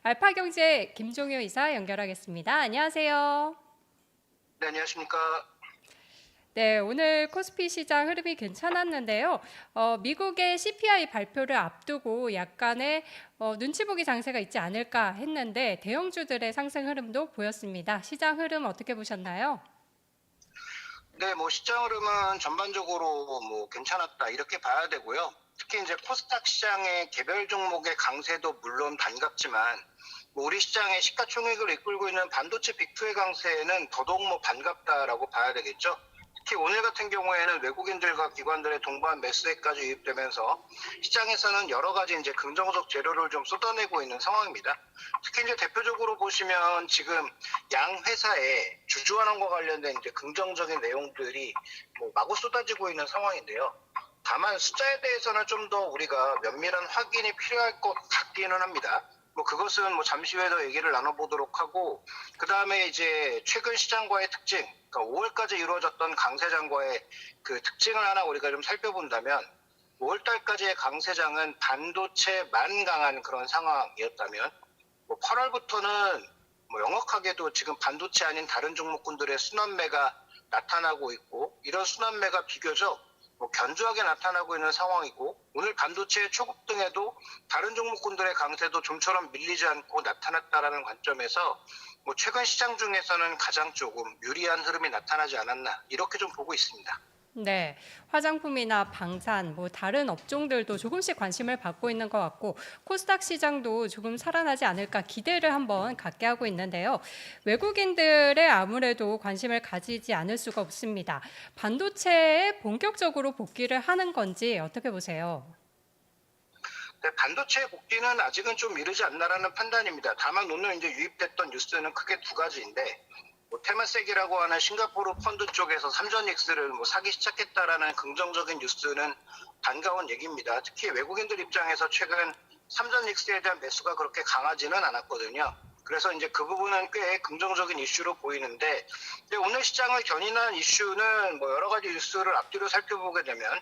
알파경제 김종효 이사 연결하겠습니다. 안녕하세요. 네, 안녕하십니까. 네, 오늘 코스피 시장 흐름이 괜찮았는데요. 미국의 CPI 발표를 앞두고 약간의 눈치 보기 장세가 있지 않을까 했는데 대형주들의 상승 흐름도 보였습니다. 시장 흐름 어떻게 보셨나요? 네, 시장 흐름은 전반적으로 괜찮았다 이렇게 봐야 되고요. 특히 이제 코스닥 시장의 개별 종목의 강세도 물론 반갑지만 우리 시장의 시가총액을 이끌고 있는 반도체 빅2의 강세는 더더욱 반갑다라고 봐야 되겠죠. 특히 오늘 같은 경우에는 외국인들과 기관들의 동반 매수세까지 유입되면서 시장에서는 여러 가지 이제 긍정적 재료를 좀 쏟아내고 있는 상황입니다. 특히 이제 대표적으로 보시면 지금 양 회사의 주주환원과 관련된 이제 긍정적인 내용들이 마구 쏟아지고 있는 상황인데요. 다만 숫자에 대해서는 좀 더 우리가 면밀한 확인이 필요할 것 같기는 합니다. 그것은 잠시 후에 더 얘기를 나눠보도록 하고, 그 다음에 이제 최근 시장과의 특징, 그러니까 5월까지 이루어졌던 강세장과의 그 특징을 하나 우리가 좀 살펴본다면, 5월달까지의 강세장은 반도체만 강한 그런 상황이었다면, 8월부터는 명확하게도 지금 반도체 아닌 다른 종목군들의 순환매가 나타나고 있고, 이런 순환매가 비교적 견조하게 나타나고 있는 상황이고, 오늘 반도체 초급 등에도 다른 종목군들의 강세도 좀처럼 밀리지 않고 나타났다라는 관점에서 최근 시장 중에서는 가장 조금 유리한 흐름이 나타나지 않았나 이렇게 좀 보고 있습니다. 네, 화장품이나 방산, 다른 업종들도 조금씩 관심을 받고 있는 것 같고 코스닥 시장도 조금 살아나지 않을까 기대를 한번 갖게 하고 있는데요. 외국인들의 아무래도 관심을 가지지 않을 수가 없습니다. 반도체에 본격적으로 복귀를 하는 건지 어떻게 보세요? 네, 반도체 복귀는 아직은 좀 이르지 않나라는 판단입니다. 다만 오늘 이제 유입됐던 뉴스는 크게 두 가지인데, 테마섹이라고 하는 싱가포르 펀드 쪽에서 삼전익스를 사기 시작했다라는 긍정적인 뉴스는 반가운 얘기입니다. 특히 외국인들 입장에서 최근 삼전익스에 대한 매수가 그렇게 강하지는 않았거든요. 그래서 이제 그 부분은 꽤 긍정적인 이슈로 보이는데, 오늘 시장을 견인한 이슈는 여러 가지 뉴스를 앞뒤로 살펴보게 되면,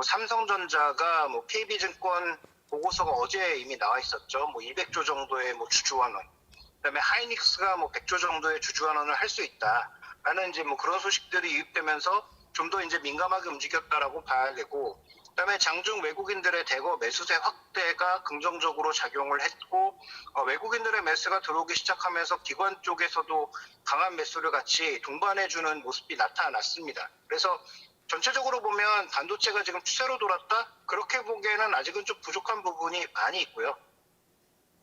삼성전자가 KB증권 보고서가 어제 이미 나와 있었죠. 200조 정도의 주주환원. 그다음에 하이닉스가 100조 정도의 주주환원을 할 수 있다라는 이제 그런 소식들이 유입되면서 좀 더 이제 민감하게 움직였다라고 봐야 되고, 그다음에 장중 외국인들의 대거 매수세 확대가 긍정적으로 작용을 했고, 외국인들의 매수가 들어오기 시작하면서 기관 쪽에서도 강한 매수를 같이 동반해주는 모습이 나타났습니다. 그래서 전체적으로 보면 반도체가 지금 추세로 돌았다? 그렇게 보기에는 아직은 좀 부족한 부분이 많이 있고요.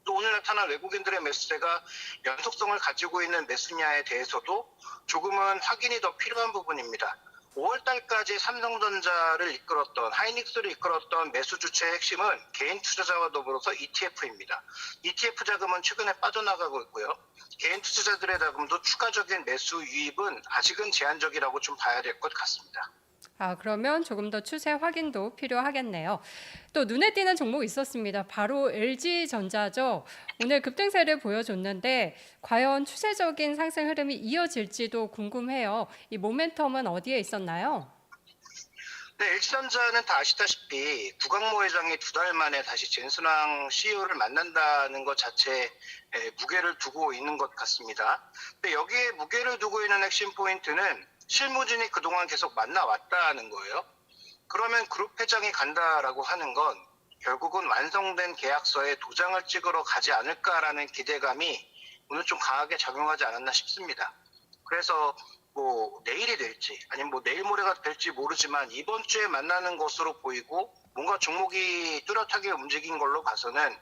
또 오늘 나타난 외국인들의 매수세가 연속성을 가지고 있는 매수냐에 대해서도 조금은 확인이 더 필요한 부분입니다. 5월달까지 삼성전자를 이끌었던, 하이닉스를 이끌었던 매수 주체의 핵심은 개인 투자자와 더불어서 ETF입니다. ETF 자금은 최근에 빠져나가고 있고요. 개인 투자자들의 자금도 추가적인 매수 유입은 아직은 제한적이라고 좀 봐야 될 것 같습니다. 그러면 조금 더 추세 확인도 필요하겠네요. 또 눈에 띄는 종목이 있었습니다. 바로 LG전자죠. 오늘 급등세를 보여줬는데 과연 추세적인 상승 흐름이 이어질지도 궁금해요. 이 모멘텀은 어디에 있었나요? 네, LG전자는 다 아시다시피 구강모 회장이 두 달 만에 다시 젠순왕 CEO를 만난다는 것 자체에 무게를 두고 있는 것 같습니다. 근데 여기에 무게를 두고 있는 핵심 포인트는 실무진이 그동안 계속 만나왔다는 거예요. 그러면 그룹 회장이 간다라고 하는 건 결국은 완성된 계약서에 도장을 찍으러 가지 않을까라는 기대감이 오늘 좀 강하게 작용하지 않았나 싶습니다. 그래서 내일이 될지 아니면 내일 모레가 될지 모르지만 이번 주에 만나는 것으로 보이고, 뭔가 종목이 뚜렷하게 움직인 걸로 봐서는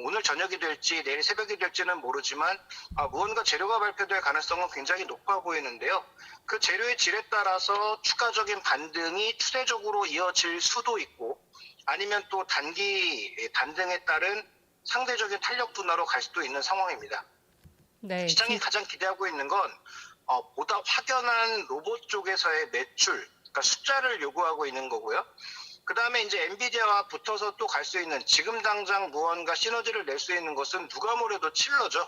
오늘 저녁이 될지 내일 새벽이 될지는 모르지만 무언가 재료가 발표될 가능성은 굉장히 높아 보이는데요. 그 재료의 질에 따라서 추가적인 반등이 추세적으로 이어질 수도 있고, 아니면 또 단기 반등에 따른 상대적인 탄력 둔화로 갈 수도 있는 상황입니다. 네, 시장이 가장 기대하고 있는 건 보다 확연한 로봇 쪽에서의 매출, 그러니까 숫자를 요구하고 있는 거고요. 그 다음에 이제 엔비디아와 붙어서 또 갈 수 있는, 지금 당장 무언가 시너지를 낼 수 있는 것은 누가 뭐래도 칠러죠.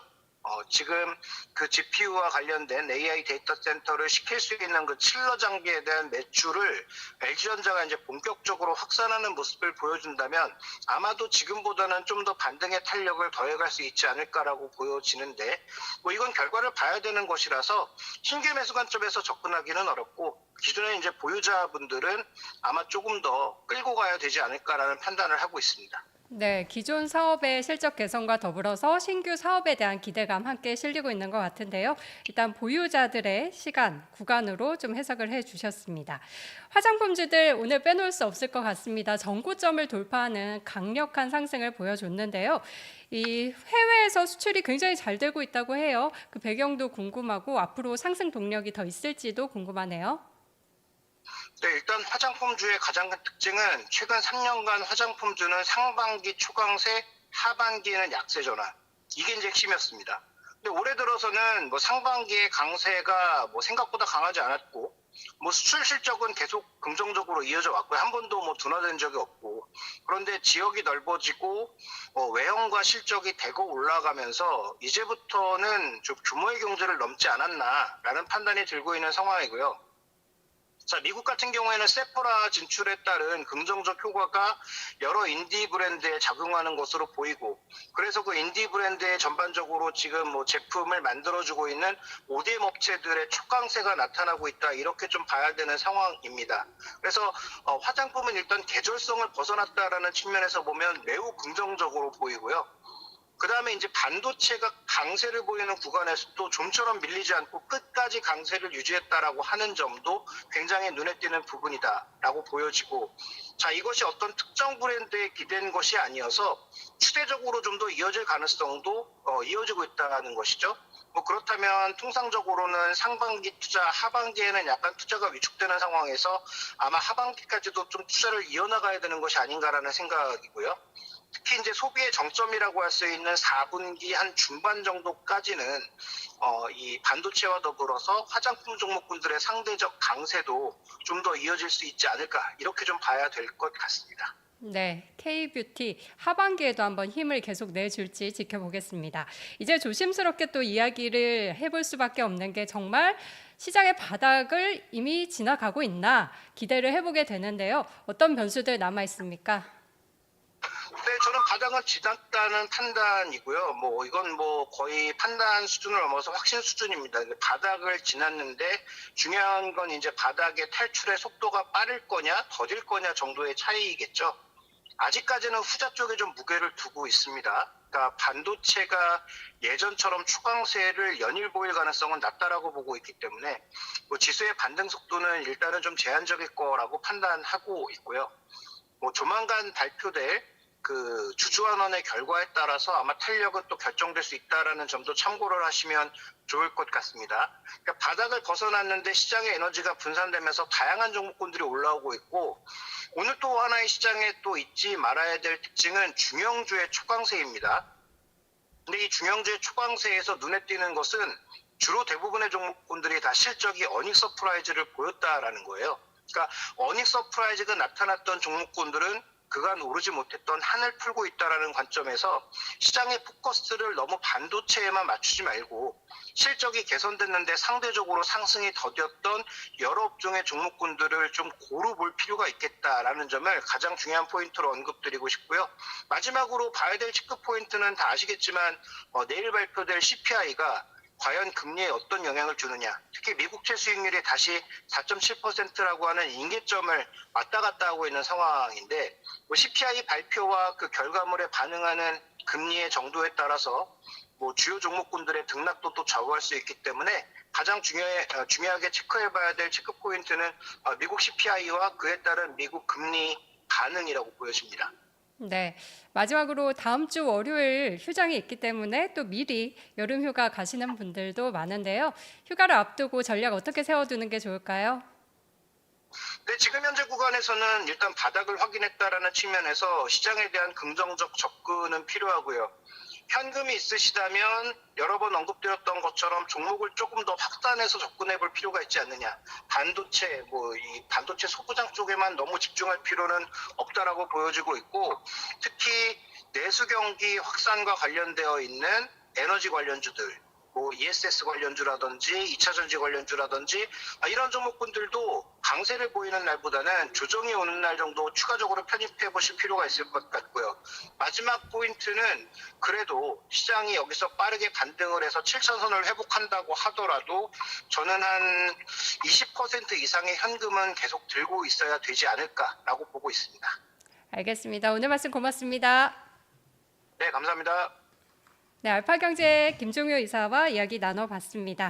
지금 그 GPU와 관련된 AI 데이터 센터를 시킬 수 있는 그 칠러 장비에 대한 매출을 LG전자가 이제 본격적으로 확산하는 모습을 보여준다면 아마도 지금보다는 좀 더 반등의 탄력을 더해갈 수 있지 않을까라고 보여지는데, 뭐 이건 결과를 봐야 되는 것이라서 신규 매수 관점에서 접근하기는 어렵고, 기존의 이제 보유자분들은 아마 조금 더 끌고 가야 되지 않을까라는 판단을 하고 있습니다. 네, 기존 사업의 실적 개선과 더불어서 신규 사업에 대한 기대감 함께 실리고 있는 것 같은데요. 일단 보유자들의 시간, 구간으로 좀 해석을 해 주셨습니다. 화장품주들 오늘 빼놓을 수 없을 것 같습니다. 전고점을 돌파하는 강력한 상승을 보여줬는데요. 이 해외에서 수출이 굉장히 잘 되고 있다고 해요. 그 배경도 궁금하고 앞으로 상승 동력이 더 있을지도 궁금하네요. 네, 일단 화장품주의 가장 큰 특징은 최근 3년간 화장품주는 상반기 초강세, 하반기에는 약세 전환. 이게 이제 핵심이었습니다. 근데 올해 들어서는 뭐 상반기에 강세가 뭐 생각보다 강하지 않았고, 뭐 수출 실적은 계속 긍정적으로 이어져 왔고요. 한 번도 뭐 둔화된 적이 없고, 그런데 지역이 넓어지고 외형과 실적이 대거 올라가면서 이제부터는 좀 규모의 경제를 넘지 않았나라는 판단이 들고 있는 상황이고요. 자, 미국 같은 경우에는 세포라 진출에 따른 긍정적 효과가 여러 인디 브랜드에 작용하는 것으로 보이고, 그래서 그 인디 브랜드에 전반적으로 지금 뭐 제품을 만들어주고 있는 ODM 업체들의 촉강세가 나타나고 있다, 이렇게 좀 봐야 되는 상황입니다. 그래서 화장품은 일단 계절성을 벗어났다라는 측면에서 보면 매우 긍정적으로 보이고요. 그 다음에 이제 반도체가 강세를 보이는 구간에서도 좀처럼 밀리지 않고 끝까지 강세를 유지했다라고 하는 점도 굉장히 눈에 띄는 부분이다라고 보여지고, 자, 이것이 어떤 특정 브랜드에 기댄 것이 아니어서 추세적으로 좀 더 이어질 가능성도 이어지고 있다는 것이죠. 뭐 그렇다면 통상적으로는 상반기 투자, 하반기에는 약간 투자가 위축되는 상황에서 아마 하반기까지도 좀 투자를 이어나가야 되는 것이 아닌가라는 생각이고요. 특히 이제 소비의 정점이라고 할 수 있는 4분기 한 중반 정도까지는 이 반도체와 더불어서 화장품 종목군들의 상대적 강세도 좀 더 이어질 수 있지 않을까, 이렇게 좀 봐야 될 것 같습니다. 네, K뷰티 하반기에도 한번 힘을 계속 내줄지 지켜보겠습니다. 이제 조심스럽게 또 이야기를 해볼 수밖에 없는 게 정말 시장의 바닥을 이미 지나가고 있나 기대를 해보게 되는데요. 어떤 변수들 남아 있습니까? 네, 저는 바닥은 지났다는 판단이고요. 뭐 이건 뭐 거의 판단 수준을 넘어서 확신 수준입니다. 바닥을 지났는데 중요한 건 이제 바닥의 탈출의 속도가 빠를 거냐, 더딜 거냐 정도의 차이겠죠. 아직까지는 후자 쪽에 좀 무게를 두고 있습니다. 그러니까 반도체가 예전처럼 초강세를 연일 보일 가능성은 낮다라고 보고 있기 때문에 뭐 지수의 반등 속도는 일단은 좀 제한적일 거라고 판단하고 있고요. 뭐 조만간 발표될 그 주주환원의 결과에 따라서 아마 탄력은 또 결정될 수 있다라는 점도 참고를 하시면 좋을 것 같습니다. 그러니까 바닥을 벗어났는데 시장의 에너지가 분산되면서 다양한 종목군들이 올라오고 있고, 오늘 또 하나의 시장에 또 잊지 말아야 될 특징은 중형주의 초강세입니다. 근데 이 중형주의 초강세에서 눈에 띄는 것은 주로 대부분의 종목군들이 다 실적이 어닝 서프라이즈를 보였다라는 거예요. 그러니까 어닝 서프라이즈가 나타났던 종목군들은 그간 오르지 못했던 한을 풀고 있다라는 관점에서 시장의 포커스를 너무 반도체에만 맞추지 말고 실적이 개선됐는데 상대적으로 상승이 더뎠던 여러 업종의 종목군들을 좀 고루 볼 필요가 있겠다라는 점을 가장 중요한 포인트로 언급드리고 싶고요. 마지막으로 봐야 될 체크 포인트는 다 아시겠지만 내일 발표될 CPI가 과연 금리에 어떤 영향을 주느냐, 특히 미국채 수익률이 다시 4.7%라고 하는 임계점을 왔다 갔다 하고 있는 상황인데, CPI 발표와 그 결과물에 반응하는 금리의 정도에 따라서 뭐 주요 종목군들의 등락도 좌우할 수 있기 때문에 가장 중요하게 체크해봐야 될 체크 포인트는 미국 CPI와 그에 따른 미국 금리 반응이라고 보여집니다. 네, 마지막으로 다음 주 월요일 휴장이 있기 때문에 또 미리 여름 휴가 가시는 분들도 많은데요. 휴가를 앞두고 전략 어떻게 세워두는 게 좋을까요? 네, 지금 현재 구간에서는 일단 바닥을 확인했다라는 측면에서 시장에 대한 긍정적 접근은 필요하고요. 현금이 있으시다면 여러 번 언급드렸던 것처럼 종목을 조금 더 확단해서 접근해 볼 필요가 있지 않느냐. 반도체, 이 반도체 소부장 쪽에만 너무 집중할 필요는 없다라고 보여지고 있고, 특히 내수 경기 확산과 관련되어 있는 에너지 관련주들, 뭐 ESS 관련주라든지 2차 전지 관련주라든지 이런 종목군들도 강세를 보이는 날보다는 조정이 오는 날 정도 추가적으로 편입해 보실 필요가 있을 것 같고요. 마지막 포인트는 그래도 시장이 여기서 빠르게 반등을 해서 7천선을 회복한다고 하더라도 저는 한 20% 이상의 현금은 계속 들고 있어야 되지 않을까라고 보고 있습니다. 알겠습니다. 오늘 말씀 고맙습니다. 네, 감사합니다. 네, 알파경제 김종효 이사와 이야기 나눠봤습니다.